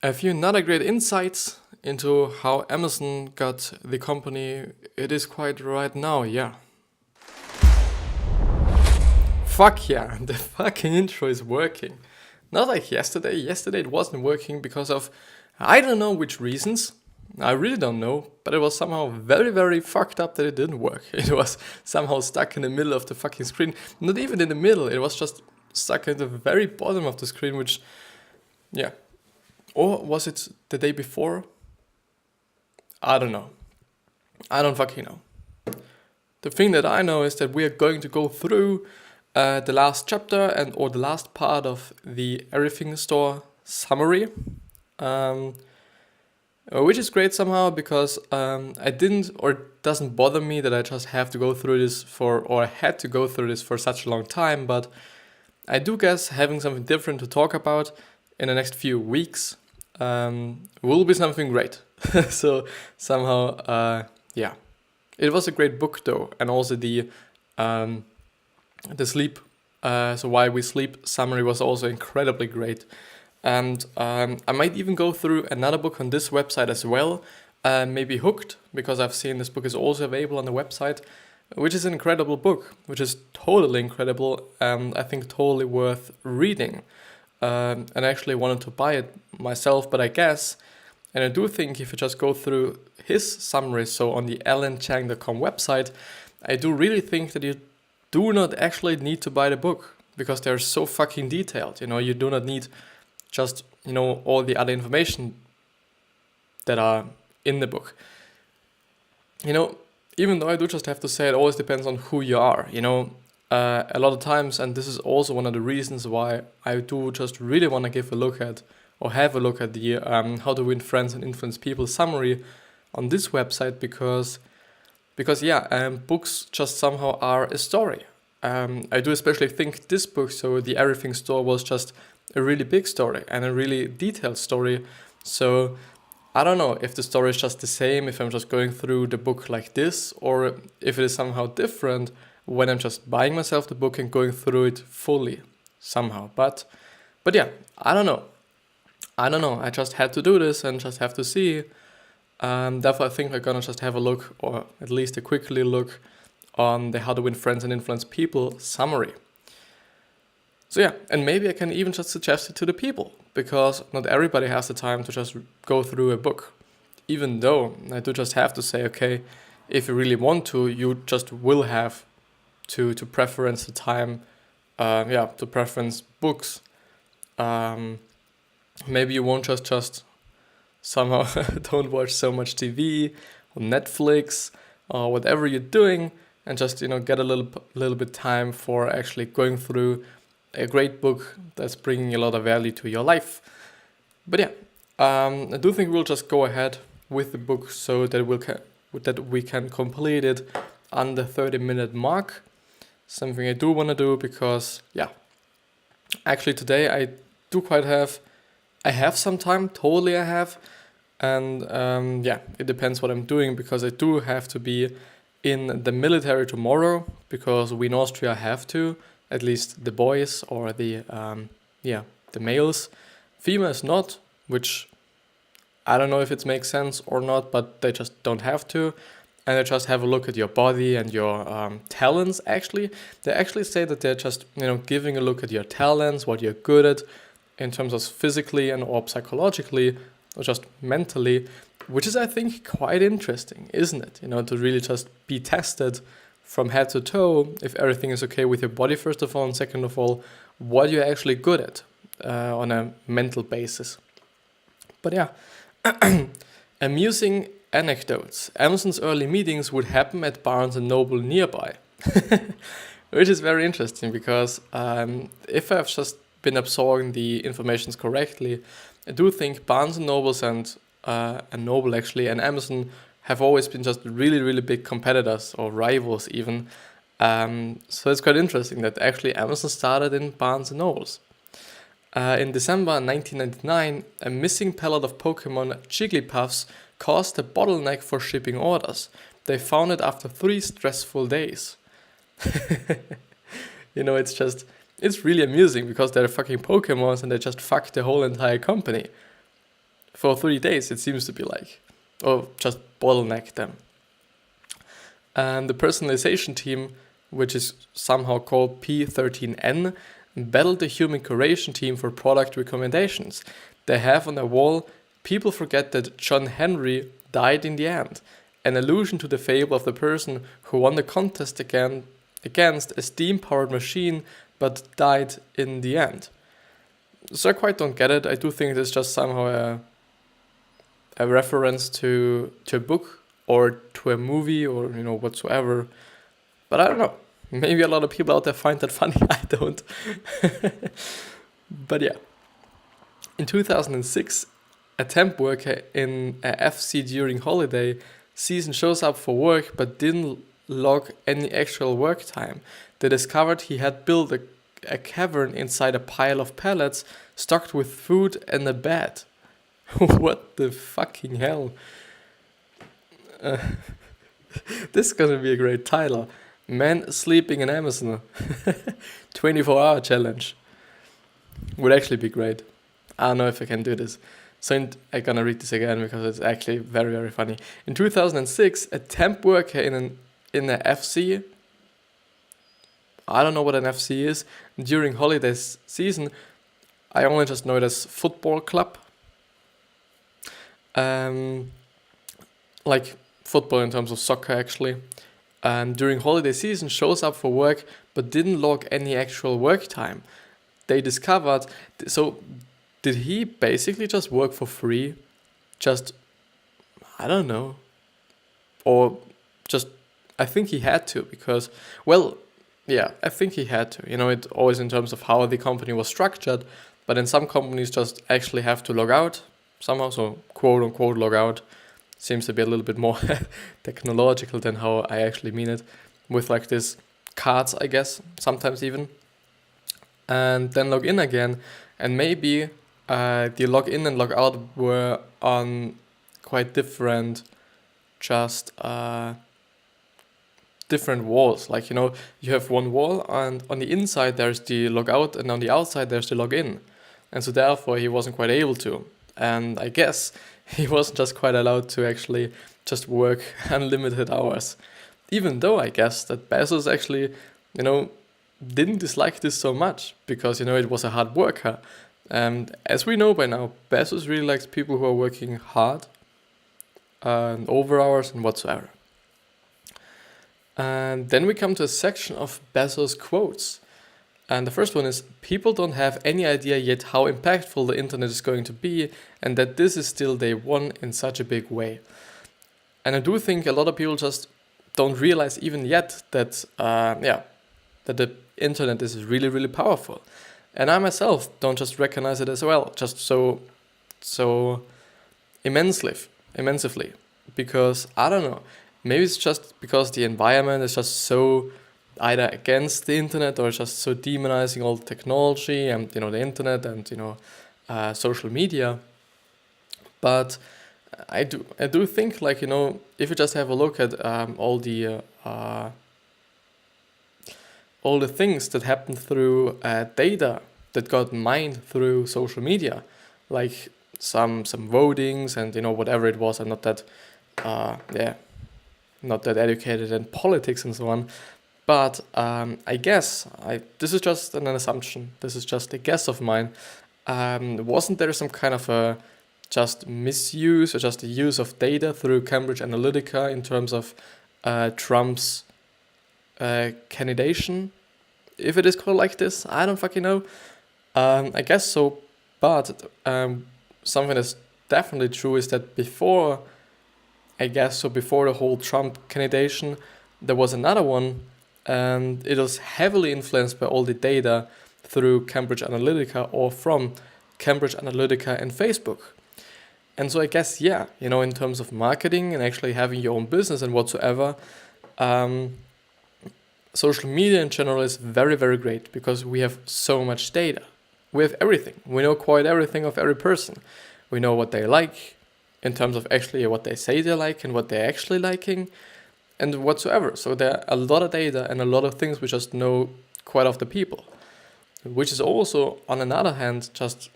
A few not a great insights into how Amazon got the company it is quite right now, yeah. Fuck yeah, the fucking intro is working. Not like yesterday. Yesterday it wasn't working because of I don't know which reasons. I really don't know, but it was somehow very, very fucked up that it didn't work. It was somehow stuck in the middle of the fucking screen. Not even in the middle, it was just stuck at the very bottom of the screen, which, yeah. Or was it the day before? I don't know. I don't fucking know. The thing that I know is that we are going to go through the last chapter or the last part of the Everything Store summary, which is great somehow because I didn't, or it doesn't bother me that I just have to go through this or had to go through this for such a long time, but I do guess having something different to talk about in the next few weeks will be something great. So somehow, yeah, it was a great book though, and also the sleep, so why we sleep summary was also incredibly great. And I might even go through another book on this website as well, maybe Hooked, because I've seen this book is also available on the website, which is an incredible book, which is totally incredible and I think totally worth reading. And I actually wanted to buy it myself, but I guess, and I do think if you just go through his summary, so on the alanchang.com website, I do really think that you do not actually need to buy the book because they're so fucking detailed. You know, you do not need just, all the other information that are in the book. Even though I do just have to say it always depends on who you are, a lot of times, and this is also one of the reasons why I do just really want to give a look at or have a look at the How to Win Friends and Influence People summary on this website because books just somehow are a story. I do especially think this book, so the Everything Store, was just a really big story and a really detailed story. So I don't know if the story is just the same if I'm just going through the book like this, or if it is somehow different when I'm just buying myself the book and going through it fully somehow. But yeah, I don't know. I just had to do this and just have to see. Therefore, I think we're gonna just have a look, or at least a quickly look, on the How to Win Friends and Influence People summary. So yeah, and maybe I can even just suggest it to the people, because not everybody has the time to just go through a book. Even though I do just have to say, okay, if you really want to, you just will have to preference the time, to preference books. Maybe you won't just somehow don't watch so much TV or Netflix or whatever you're doing, and just get a little bit time for actually going through a great book that's bringing a lot of value to your life. But yeah, I do think we'll just go ahead with the book so that we can complete it on the 30-minute mark. Something I do want to do because, yeah, actually today I have some time, totally I have. And it depends what I'm doing because I do have to be in the military tomorrow because we in Austria have to, at least the boys or the males. Females not, which I don't know if it makes sense or not, but they just don't have to. And they just have a look at your body and your talents, actually. They actually say that they're just, giving a look at your talents, what you're good at in terms of physically and or psychologically or just mentally, which is, I think, quite interesting, isn't it? To really just be tested from head to toe if everything is okay with your body, first of all, and second of all, what you're actually good at on a mental basis. But yeah, amusing anecdotes. Amazon's early meetings would happen at Barnes & Noble nearby, which is very interesting because if I've just been absorbing the information correctly, I do think Barnes & Nobles and Noble actually and Amazon have always been just really, really big competitors or rivals even. So it's quite interesting that actually Amazon started in Barnes & Nobles. In December 1999, a missing pallet of Pokemon Jigglypuffs caused a bottleneck for shipping orders. They found it after 3 stressful days. It's really amusing because they're fucking Pokemons and they just fucked the whole entire company. for 3 days, it seems to be like, or just bottleneck them. And the personalization team, which is somehow called P13N, battled the human curation team for product recommendations. They have on their wall, people forget that John Henry died in the end, an allusion to the fable of the person who won the contest against a steam-powered machine but died in the end. So I quite don't get it. I do think it's just somehow a reference to a book or to a movie or whatsoever. But I don't know. Maybe a lot of people out there find that funny. I don't. But yeah. In 2006, a temp worker in a FC during holiday season shows up for work but didn't log any actual work time. They discovered he had built a cavern inside a pile of pallets stocked with food and a bed. What the fucking hell? This is gonna be a great title. Man sleeping in Amazon. 24-hour challenge. Would actually be great. I don't know if I can do this. So I'm gonna read this again because it's actually very, very funny. In 2006, a temp worker in an FC, I don't know what an FC is, during holiday season, I only just know it as football club. Like football in terms of soccer actually. During holiday season shows up for work but didn't log any actual work time. They discovered, so did he basically just work for free? Just, I don't know. Or just, I think he had to because, well, yeah, I think he had to. It always in terms of how the company was structured, but in some companies just actually have to log out somehow, so quote unquote log out. Seems to be a little bit more technological than how I actually mean it, with like this cards, I guess, sometimes even. And then log in again, and maybe the log in and log out were on quite different, just different walls. Like, you have one wall, and on the inside there's the log out, and on the outside there's the log in. And so therefore he wasn't quite able to. And I guess he wasn't just quite allowed to actually just work unlimited hours. Even though I guess that Bezos actually, didn't dislike this so much because, it was a hard worker. And as we know by now, Bezos really likes people who are working hard and over hours and whatsoever. And then we come to a section of Bezos quotes. And the first one is, people don't have any idea yet how impactful the internet is going to be and that this is still day one in such a big way. And I do think a lot of people just don't realize even yet that, that the internet is really, really powerful. And I myself don't just recognize it as well, just so immensely. Because, I don't know, maybe it's just because the environment is just so either against the internet or just so demonizing all the technology and the internet and social media. But I do think, like, if you just have a look at all the things that happen through data that got mined through social media, like some votings and whatever it was. I'm not that not that educated in politics and so on. But I guess, this is just an assumption, this is just a guess of mine, wasn't there some kind of a just misuse or just a use of data through Cambridge Analytica in terms of Trump's candidation? If it is called like this, I don't fucking know. I guess so, but something that's definitely true is that before the whole Trump candidation, there was another one, and it was heavily influenced by all the data through Cambridge Analytica or from Cambridge Analytica and Facebook. And so I guess, in terms of marketing and actually having your own business and whatsoever, social media in general is very, very great because we have so much data. We have everything. We know quite everything of every person. We know what they like in terms of actually what they say they like and what they're actually liking and whatsoever. So there are a lot of data and a lot of things we just know quite of the people, which is also, on another hand, just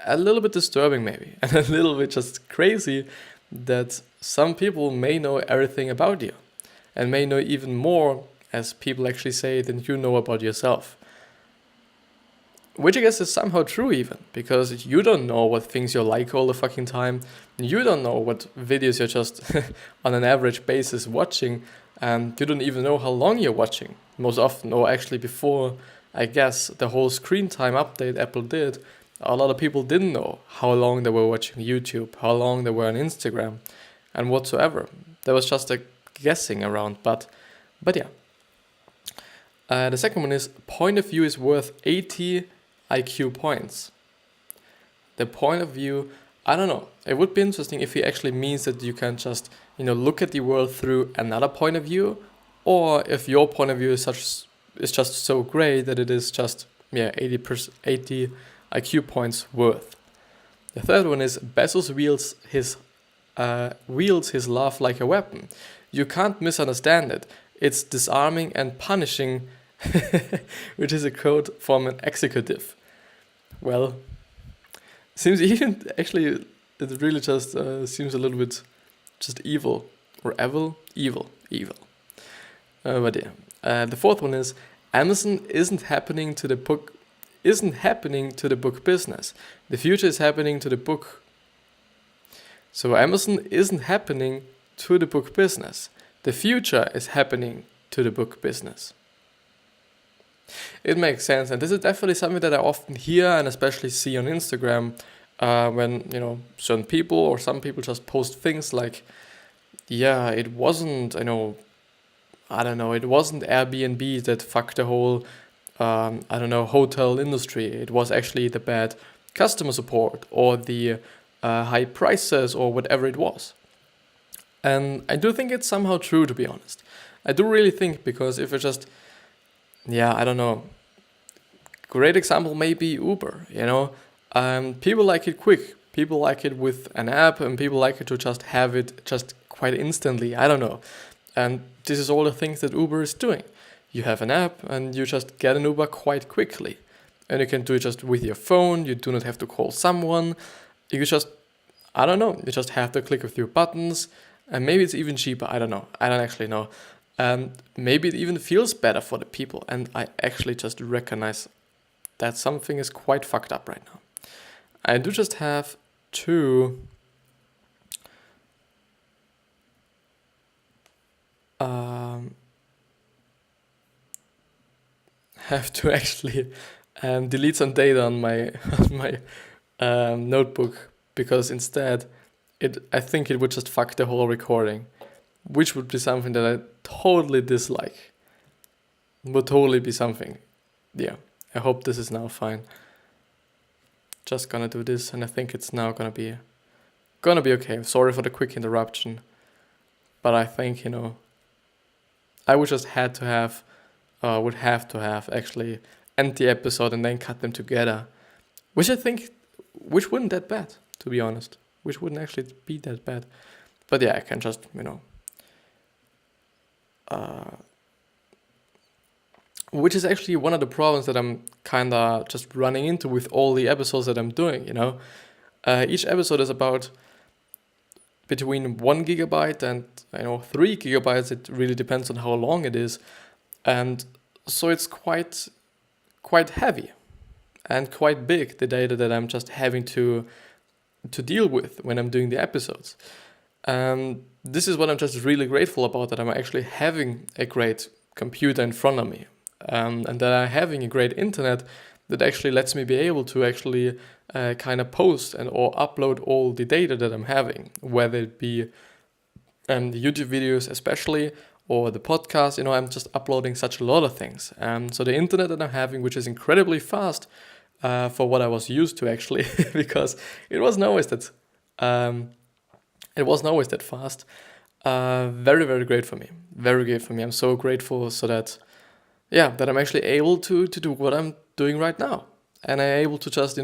a little bit disturbing maybe, and a little bit just crazy that some people may know everything about you and may know even more, as people actually say, than you know about yourself. Which I guess is somehow true even, because you don't know what things you like all the fucking time. You don't know what videos you're just on an average basis watching, and you don't even know how long you're watching. Most often, or actually before, I guess, the whole screen time update Apple did, a lot of people didn't know how long they were watching YouTube, how long they were on Instagram, and whatsoever. There was just a guessing around, but yeah. The second one is, point of view is worth 80 IQ points. The point of view, I don't know. It would be interesting if he actually means that you can just, look at the world through another point of view, or if your point of view is just so great that it is just 80 IQ points worth. The third one is, Bezos wields his love like a weapon. You can't misunderstand it. It's disarming and punishing, which is a quote from an executive. Well, seems even actually it really just seems a little bit just evil or evil. But yeah, the fourth one is, Amazon isn't happening to the book business. The future is happening to the book. So Amazon isn't happening to the book business. The future is happening to the book business. It makes sense, and this is definitely something that I often hear and especially see on Instagram when certain people or some people just post things like, it wasn't it wasn't Airbnb that fucked the whole hotel industry. It was actually the bad customer support or the high prices or whatever it was. And I do think it's somehow true, to be honest. I do really think, because if it's just great example may be Uber, people like it quick, people like it with an app, and people like it to just have it just quite instantly, I don't know. And this is all the things that Uber is doing. You have an app and you just get an Uber quite quickly. And you can do it just with your phone, you do not have to call someone, you just, you just have to click a few buttons, and maybe it's even cheaper, I don't know, I don't actually know. Maybe it even feels better for the people, and I actually just recognize that something is quite fucked up right now. I do just have to actually delete some data on my notebook, because instead I think it would just fuck the whole recording, which would be something that I totally dislike. Would totally be something. Yeah, I hope this is now fine. Just gonna do this, and I think it's now gonna be okay. Sorry for the quick interruption, but I think I would just would have to have actually end the episode and then cut them together, which wouldn't that bad, to be honest. Which wouldn't actually be that bad, but yeah, I can just which is actually one of the problems that I'm kind of just running into with all the episodes that I'm doing, Each episode is about between 1 gigabyte and 3 gigabytes. It really depends on how long it is. And so it's quite heavy and quite big, the data that I'm just having to deal with when I'm doing the episodes. This is what I'm just really grateful about, that I'm actually having a great computer in front of me, and that I'm having a great internet that actually lets me be able to actually kind of post and or upload all the data that I'm having, whether it be the YouTube videos especially, or the podcast. I'm just uploading such a lot of things. So the internet that I'm having, which is incredibly fast for what I was used to actually, because it wasn't always that fast. Very, very great for me. Very great for me. I'm so grateful so that I'm actually able to do what I'm doing right now. And I'm able to just,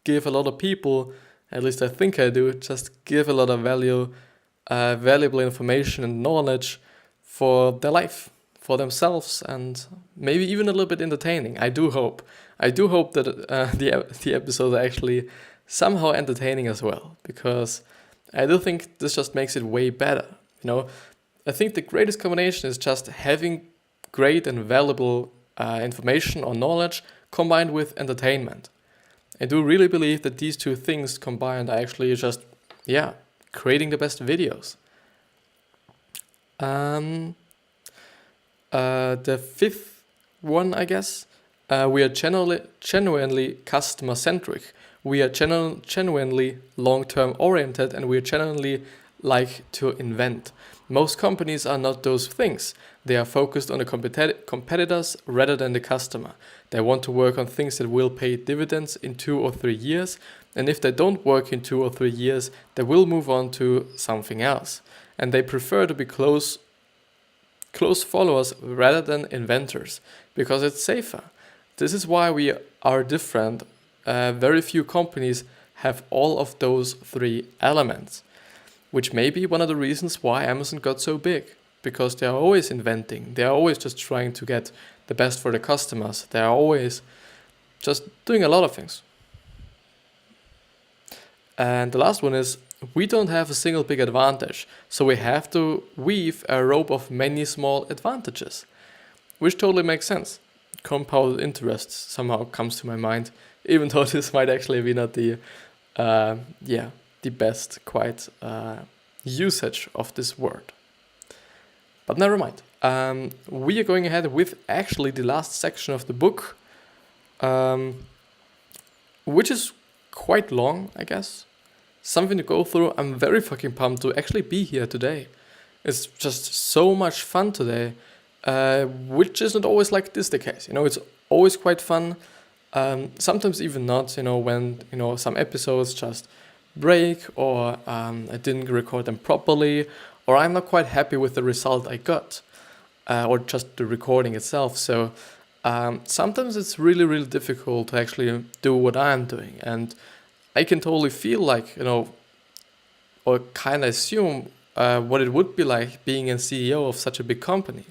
give a lot of people, at least I think I do, just give a lot of valuable information and knowledge for their life, for themselves and maybe even a little bit entertaining. I do hope. I do hope that the episodes are actually somehow entertaining as well, because I do think this just makes it way better. I think the greatest combination is just having great and valuable information or knowledge combined with entertainment. I do really believe that these two things combined are actually just, creating the best videos. The fifth one, I guess, we are genuinely customer-centric. We are genuinely long-term oriented, and we are genuinely like to invent. Most companies are not those things. They are focused on the competitors rather than the customer. They want to work on things that will pay dividends in 2 or 3 years, and if they don't work in 2 or 3 years, they will move on to something else. And they prefer to be close followers rather than inventors, because it's safer. This is why we are different. Very few companies have all of those 3 elements, which may be one of the reasons why Amazon got so big, because they are always inventing. They are always just trying to get the best for the customers. They are always just doing a lot of things. And the last one is, we don't have a single big advantage, so we have to weave a rope of many small advantages, which totally makes sense. Compounded interest somehow comes to my mind, even though this might actually be not the best usage of this word. But never mind. We are going ahead with actually the last section of the book, which is quite long, I guess. Something to go through. I'm very fucking pumped to actually be here today. It's just so much fun today, which isn't always like this the case. It's always quite fun. Sometimes even not, when, some episodes just break, or I didn't record them properly, or I'm not quite happy with the result I got, or just the recording itself. So sometimes it's really, really difficult to actually do what I'm doing. And I can totally feel like, or kind of assume what it would be like being a CEO of such a big company.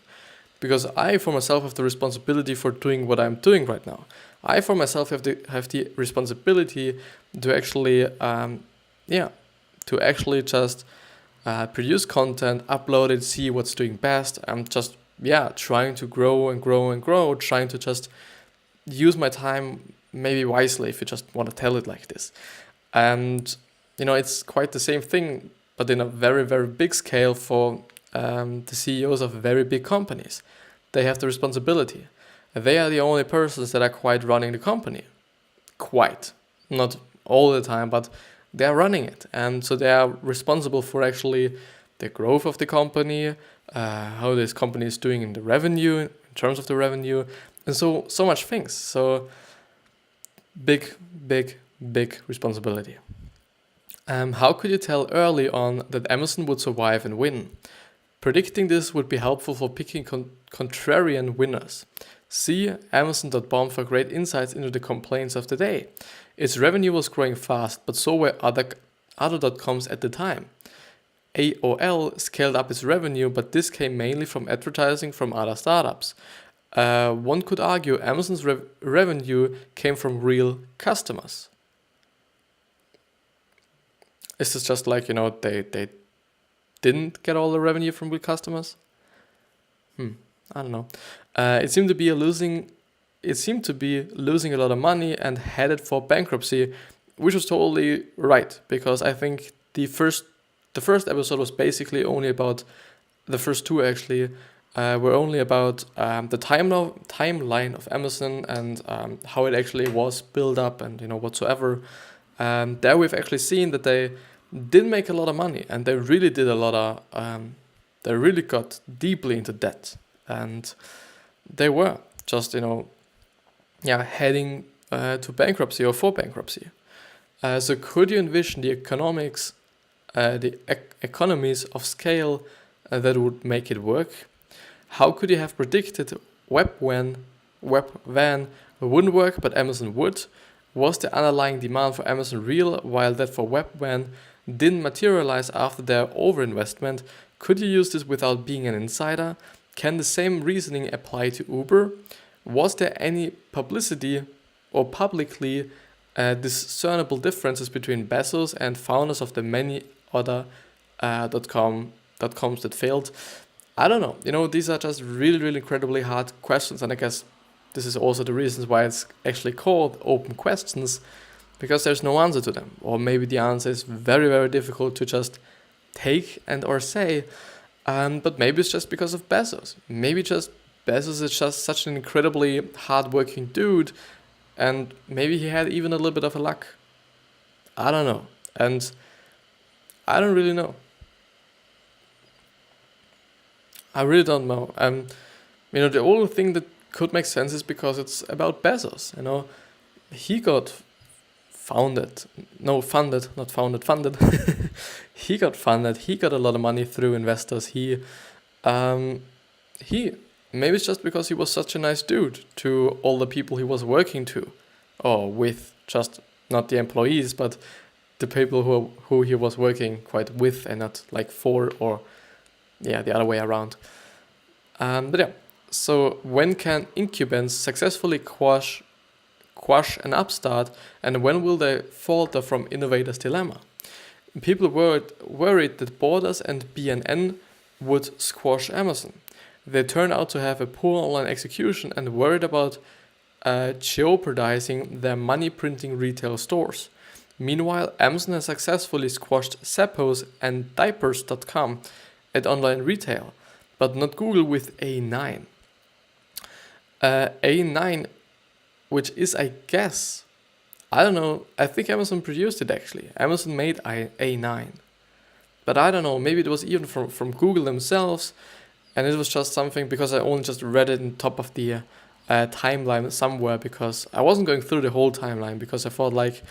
Because I, for myself, have the responsibility for doing what I'm doing right now. I, for myself, have the responsibility to actually, just produce content, upload it, see what's doing best. I'm just, trying to grow and grow and grow, trying to just use my time maybe wisely, if you just want to tell it like this. And, it's quite the same thing, but in a very, very big scale for the CEOs of very big companies. They have the responsibility. They are the only persons that are quite running the company. Quite. Not all the time, but they are running it. And so they are responsible for actually the growth of the company, how this company is doing in the revenue, in terms of the revenue, and so much things. So big, big, big responsibility. How could you tell early on that Amazon would survive and win? Predicting this would be helpful for picking contrarian winners. See Amazon.com for great insights into the complaints of the day. Its revenue was growing fast, but so were other .coms at the time. AOL scaled up its revenue, but this came mainly from advertising from other startups. One could argue Amazon's revenue came from real customers. Is this just like, they didn't get all the revenue from real customers? I don't know. It seemed to be losing a lot of money and headed for bankruptcy, which was totally right, because I think the first episode was basically only about, the first 2 actually were only about the timeline of Amazon and how it actually was built up and whatsoever. There we've actually seen that they didn't make a lot of money, and they really did a lot of they really got deeply into debt, and they were just heading to bankruptcy or for bankruptcy. So could you envision the economies of scale that would make it work? How could you have predicted Webvan wouldn't work, but Amazon would? Was the underlying demand for Amazon real, while that for Webvan didn't materialize after their overinvestment? Could you use this without being an insider? can the same reasoning apply to Uber? Was there any publicity or publicly discernible differences between Bezos and founders of the many other .coms that failed? I don't know. These are just really, really incredibly hard questions, and I guess this is also the reasons why it's actually called open questions, because there's no answer to them. Or maybe the answer is very, very difficult to just take and or say. But maybe it's just because of Bezos. Maybe just Bezos is just such an incredibly hardworking dude, and maybe he had even a little bit of a luck. I don't know. And I don't really know. I really don't know. The only thing that could make sense is because it's about Bezos. He got funded. He got funded. He got a lot of money through investors. He maybe it's just because he was such a nice dude to all the people he was working to, or with, just not the employees, but the people who he was working quite with, and not like for, or the other way around. But yeah, so when can incumbents successfully quash an upstart, and when will they falter from innovators' dilemma? People were worried that Borders and BNN would squash Amazon. They turned out to have a poor online execution and worried about jeopardizing their money-printing retail stores. Meanwhile, Amazon has successfully squashed Zappos and Diapers.com at online retail, but not Google with A9. A9, which is, I guess, I don't know, I think Amazon produced it actually. Amazon made A9. But I don't know, maybe it was even from Google themselves, and it was just something, because I only just read it on top of the timeline somewhere, because I wasn't going through the whole timeline, because I thought like,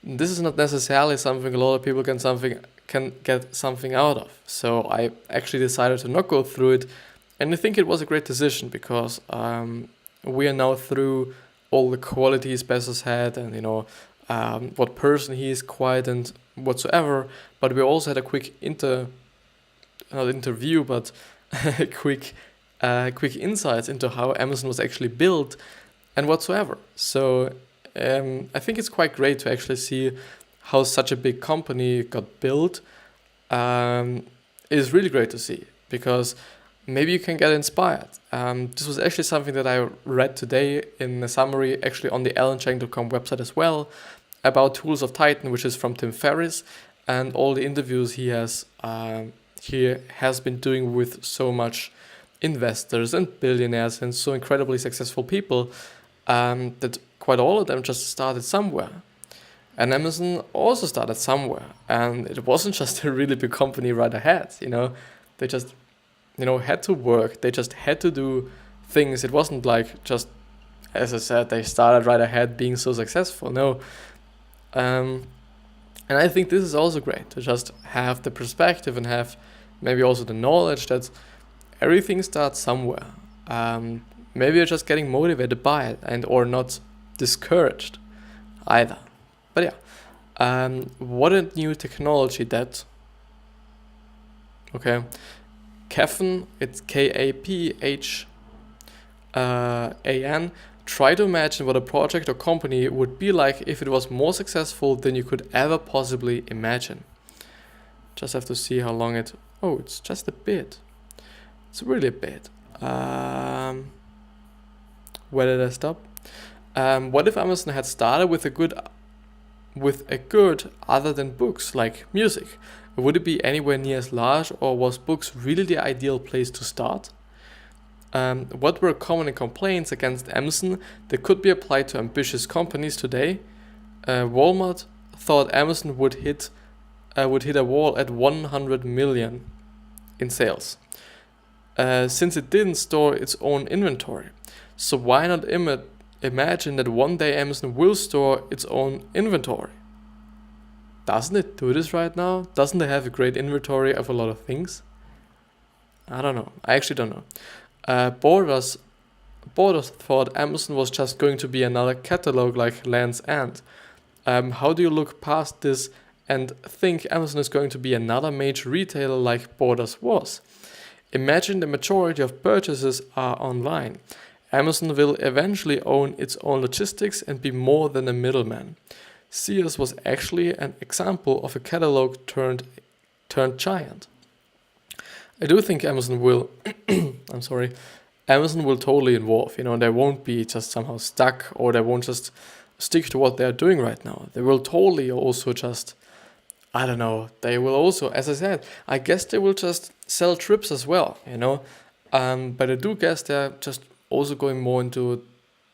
this is not necessarily something a lot of people can get something out of. So I actually decided to not go through it, and I think it was a great decision, because we are now through all the qualities Bezos had, and what person he is quite and whatsoever. But we also had a quick not interview, but quick insights into how Amazon was actually built and whatsoever. So I think it's quite great to actually see how such a big company got built. It is really great to see, because maybe you can get inspired. This was actually something that I read today in a summary, actually on the alanchang.com website as well, about Tools of Titan, which is from Tim Ferriss, and all the interviews he has been doing with so much investors and billionaires and so incredibly successful people, that quite all of them just started somewhere. And Amazon also started somewhere, and it wasn't just a really big company right ahead. They just had to work. They just had to do things. It wasn't like just, as I said, they started right ahead being so successful. No. And I think this is also great, to just have the perspective and have maybe also the knowledge that everything starts somewhere. Maybe you're just getting motivated by it, and or not discouraged either. But yeah, what a new technology that, okay, Kaphan, it's Kaphan, try to imagine what a project or company would be like if it was more successful than you could ever possibly imagine. Just have to see how long it's just a bit. It's really a bit. Where did I stop? What if Amazon had started with a good other than books, like music? Would it be anywhere near as large, or was books really the ideal place to start? What were common complaints against Amazon that could be applied to ambitious companies today? Walmart thought Amazon would hit a wall at 100 million in sales, since it didn't store its own inventory. So why not imagine that one day Amazon will store its own inventory? Doesn't it do this right now? Doesn't it have a great inventory of a lot of things? I don't know. I actually don't know. Borders thought Amazon was just going to be another catalog like Land's End. How do you look past this and think Amazon is going to be another major retailer like Borders was? Imagine the majority of purchases are online. Amazon will eventually own its own logistics and be more than a middleman. Sears was actually an example of a catalog turned giant. I do think Amazon will I'm sorry. Amazon will totally evolve. They won't be just somehow stuck, or they won't just stick to what they're doing right now. They will totally also just, I don't know, they will also, as I said, I guess they will just sell trips as well. But I do guess they're just also going more into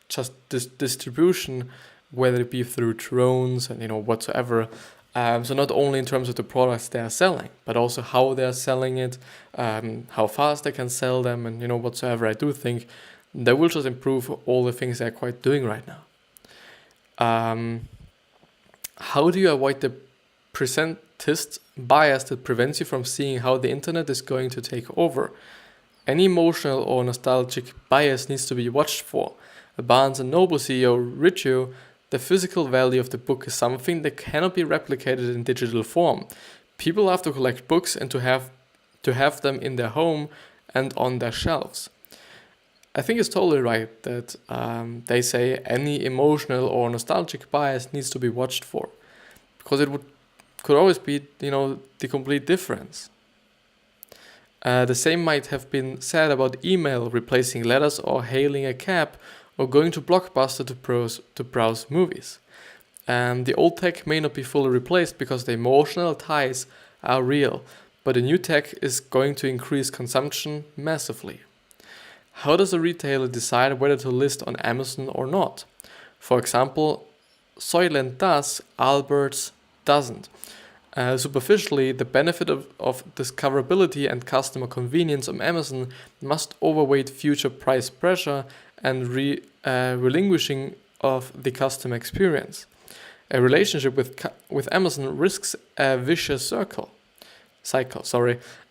just this distribution, whether it be through drones and whatsoever. So not only in terms of the products they are selling, but also how they are selling it, how fast they can sell them, and whatsoever. I do think they will just improve all the things they're quite doing right now. How do you avoid the presentist bias that prevents you from seeing how the internet is going to take over? Any emotional or nostalgic bias needs to be watched for. Barnes & Noble CEO Riccio, the physical value of the book is something that cannot be replicated in digital form. People have to collect books and to have them in their home and on their shelves. I think it's totally right that they say any emotional or nostalgic bias needs to be watched for, because it could always be the complete difference. The same might have been said about email replacing letters, or hailing a cab, or going to Blockbuster to browse movies. The old tech may not be fully replaced because the emotional ties are real, but the new tech is going to increase consumption massively. How does a retailer decide whether to list on Amazon or not? For example, Soylent does, Alberts doesn't. Superficially, the benefit of discoverability and customer convenience on Amazon must overweight future price pressure and relinquishing of the customer experience. A relationship with Amazon risks a vicious cycle.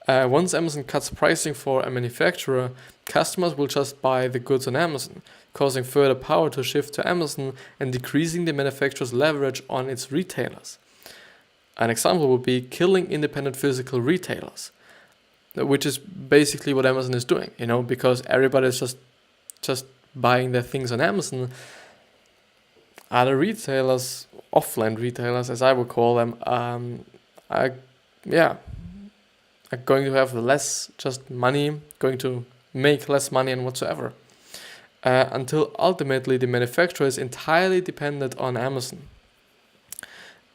Once Amazon cuts pricing for a manufacturer, customers will just buy the goods on Amazon, causing further power to shift to Amazon and decreasing the manufacturer's leverage on its retailers. An example would be killing independent physical retailers, which is basically what Amazon is doing, because everybody's just buying their things on Amazon. Other retailers, offline retailers as I would call them, are going to have less just money, going to make less money and whatsoever, until ultimately the manufacturer is entirely dependent on Amazon.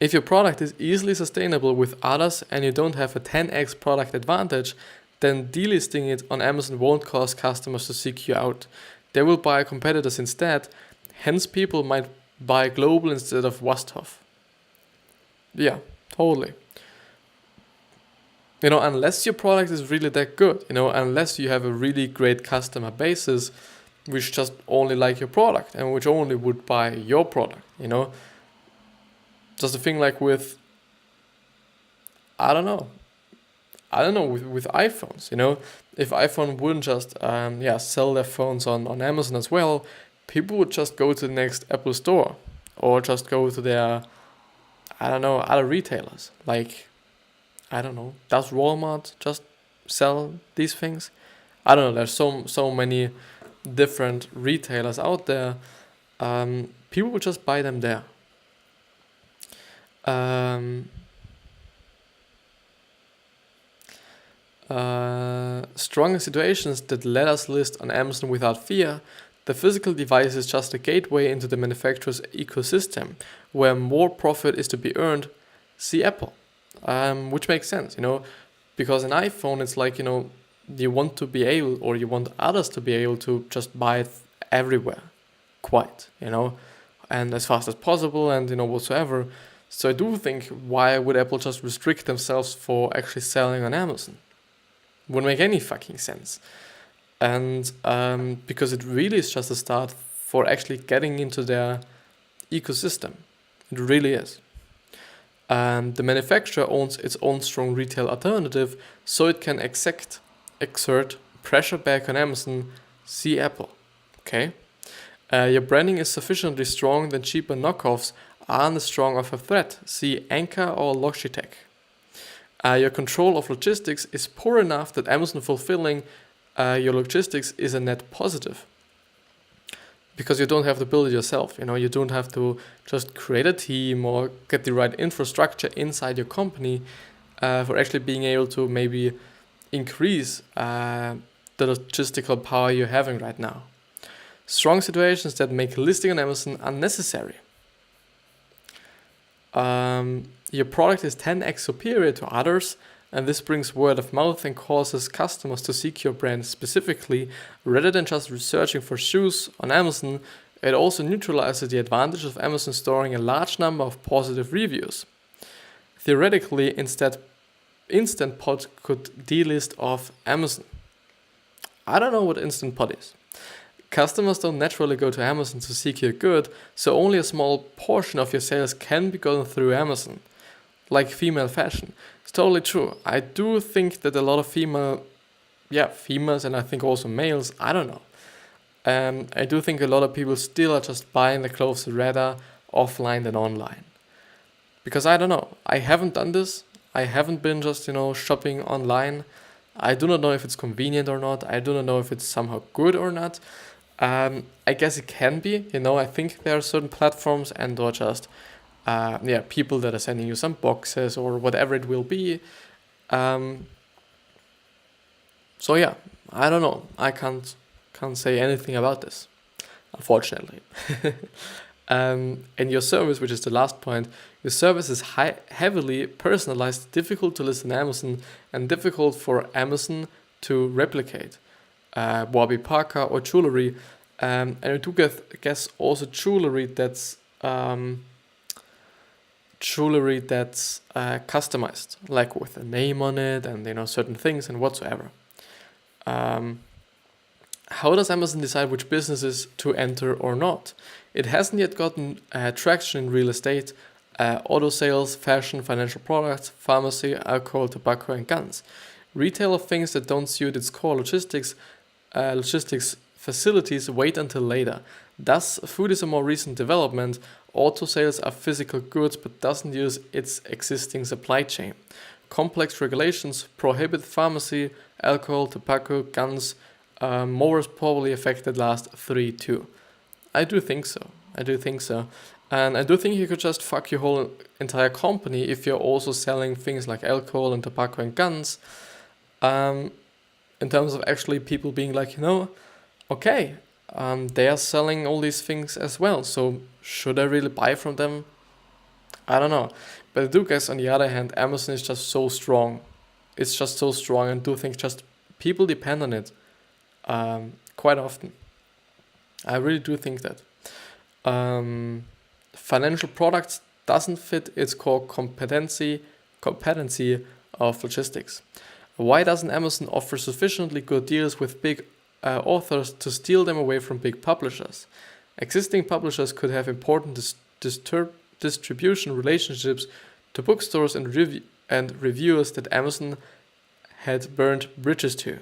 If your product is easily sustainable with others and you don't have a 10x product advantage, then delisting it on Amazon won't cause customers to seek you out. They will buy competitors instead, hence people might buy global instead of Wasthof. Yeah, totally. Unless your product is really that good, unless you have a really great customer basis, which just only like your product and which only would buy your product, Just a thing like with, I don't know, with iPhones, if iPhone wouldn't just, sell their phones on Amazon as well, people would just go to the next Apple store or just go to their, other retailers. Like, does Walmart just sell these things? I don't know, there's so many different retailers out there. People would just buy them there. Stronger situations that let us list on Amazon without fear. The physical device is just a gateway into the manufacturer's ecosystem, where more profit is to be earned. See Apple, which makes sense, because an iPhone, it's like, you want to be able, or you want others to be able to just buy it everywhere, and as fast as possible, and whatsoever. So I do think, why would Apple just restrict themselves for actually selling on Amazon? Wouldn't make any fucking sense. And because it really is just a start for actually getting into their ecosystem. It really is. The manufacturer owns its own strong retail alternative, so it can exert pressure back on Amazon. See Apple. Okay? Your branding is sufficiently strong, then cheaper knockoffs aren't as strong of a threat. See Anker or Logitech. your control of logistics is poor enough that Amazon fulfilling your logistics is a net positive. Because you don't have to build it yourself, you don't have to just create a team or get the right infrastructure inside your company for actually being able to maybe increase the logistical power you're having right now. Strong situations that make listing on Amazon unnecessary. Your product is 10x superior to others, and this brings word of mouth and causes customers to seek your brand specifically rather than just researching for shoes on Amazon. It also neutralizes the advantage of Amazon storing a large number of positive reviews. Theoretically, instead, Instant Pot could delist off Amazon. I don't know what Instant Pot is. Customers don't naturally go to Amazon to seek your good, so only a small portion of your sales can be gotten through Amazon. Like female fashion. It's totally true. I do think that a lot of females, and I think also males, I don't know. I do think a lot of people still are just buying the clothes rather offline than online. Because I don't know, I haven't done this. I haven't been just, shopping online. I do not know if it's convenient or not. I do not know if it's somehow good or not. I guess it can be, I think there are certain platforms and or just people that are sending you some boxes or whatever it will be. I don't know. I can't say anything about this, unfortunately. And your service, which is the last point, your service is heavily personalized, difficult to list on Amazon, and difficult for Amazon to replicate. Warby Parker or jewelry, and I do guess also jewelry that's customized, like with a name on it and certain things and whatsoever. How does Amazon decide which businesses to enter or not? It hasn't yet gotten traction in real estate, auto sales, fashion, financial products, pharmacy, alcohol, tobacco, and guns. Retail of things that don't suit its core logistics facilities wait until later. Thus, food is a more recent development. Auto sales are physical goods but doesn't use its existing supply chain. Complex regulations prohibit pharmacy, alcohol, tobacco, guns. More is probably affected last 3 too. I do think so. And I do think you could just fuck your whole entire company if you're also selling things like alcohol and tobacco and guns. In terms of actually people being like, okay, they are selling all these things as well, so should I really buy from them? I don't know. But I do guess on the other hand, Amazon is just so strong. It's just so strong, and I do think just people depend on it quite often. I really do think that. Financial products doesn't fit its core competency of logistics. Why doesn't Amazon offer sufficiently good deals with big authors to steal them away from big publishers? Existing publishers could have important distribution relationships to bookstores and reviewers that Amazon had burned bridges to.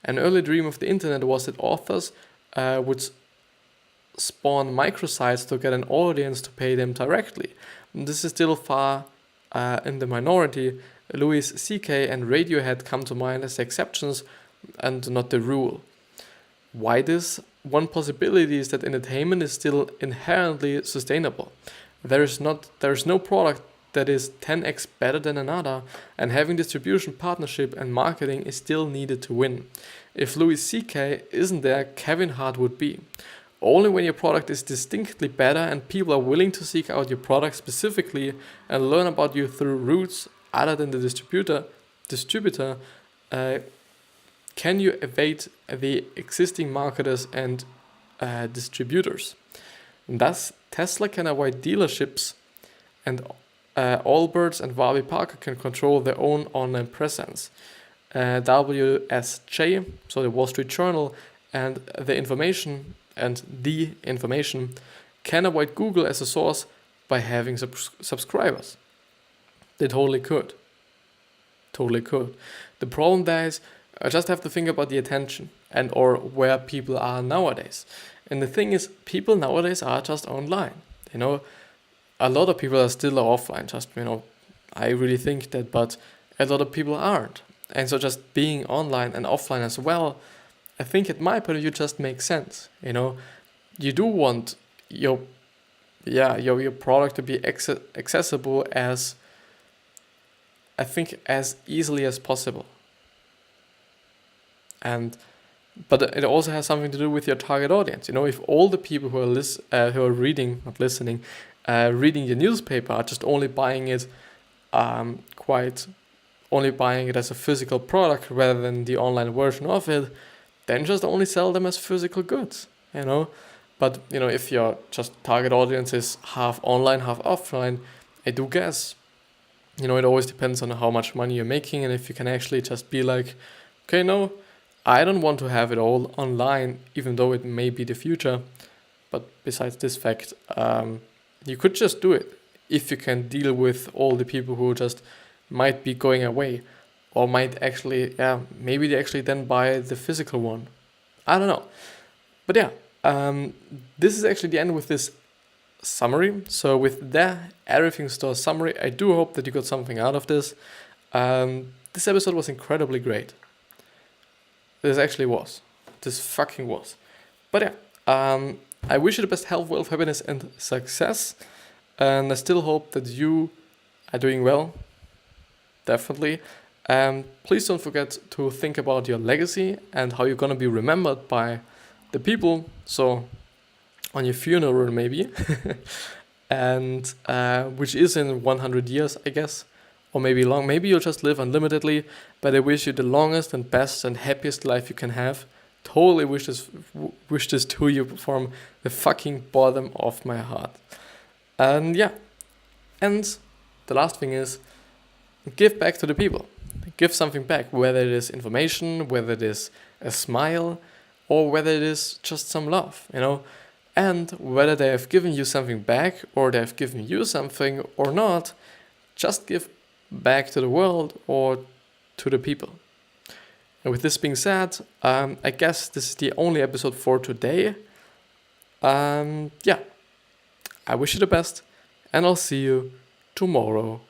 An early dream of the internet was that authors would spawn microsites to get an audience to pay them directly. This is still far in the minority. Louis C.K. and Radiohead come to mind as the exceptions and not the rule. Why this? One possibility is that entertainment is still inherently sustainable. There is no product that is 10x better than another, and having distribution, partnership, and marketing is still needed to win. If Louis C.K. isn't there, Kevin Hart would be. Only when your product is distinctly better and people are willing to seek out your product specifically and learn about you through routes other than the distributor, can you evade the existing marketers and distributors. And thus, Tesla can avoid dealerships, and Allbirds and Warby Parker can control their own online presence. WSJ, so the Wall Street Journal, and the information can avoid Google as a source by having subscribers. They totally could. The problem there is, I just have to think about the attention and or where people are nowadays. And the thing is, people nowadays are just online. A lot of people are still offline. Just, I really think that, but a lot of people aren't. And so just being online and offline as well, I think at my point of view just makes sense. You do want your product to be accessible as, I think, as easily as possible. But it also has something to do with your target audience. If all the people who are reading, not listening, reading your newspaper are just only buying it, only buying it as a physical product rather than the online version of it, then just only sell them as physical goods. But if your just target audience is half online, half offline, I do guess, it always depends on how much money you're making, and if you can actually just be like, okay, no, I don't want to have it all online, even though it may be the future. But besides this fact, you could just do it if you can deal with all the people who just might be going away, or might actually, maybe they actually then buy the physical one. I don't know. But this is actually the end with this summary. So with the Everything Store summary, I do hope that you got something out of this. This episode was incredibly great. This actually was. This fucking was. But I wish you the best health, wealth, happiness, and success. And I still hope that you are doing well. Definitely. Please don't forget to think about your legacy and how you're going to be remembered by the people. So on your funeral maybe. And which is in 100 years, I guess. Or maybe long. Maybe you'll just live unlimitedly. But I wish you the longest and best and happiest life you can have. Totally wish this to you from the fucking bottom of my heart. And and the last thing is, give back to the people. Give something back, whether it is information, whether it is a smile, or whether it is just some love, And whether they have given you something back, or they have given you something or not, just give back to the world or to the people. And with this being said, I guess this is the only episode for today. I wish you the best, and I'll see you tomorrow.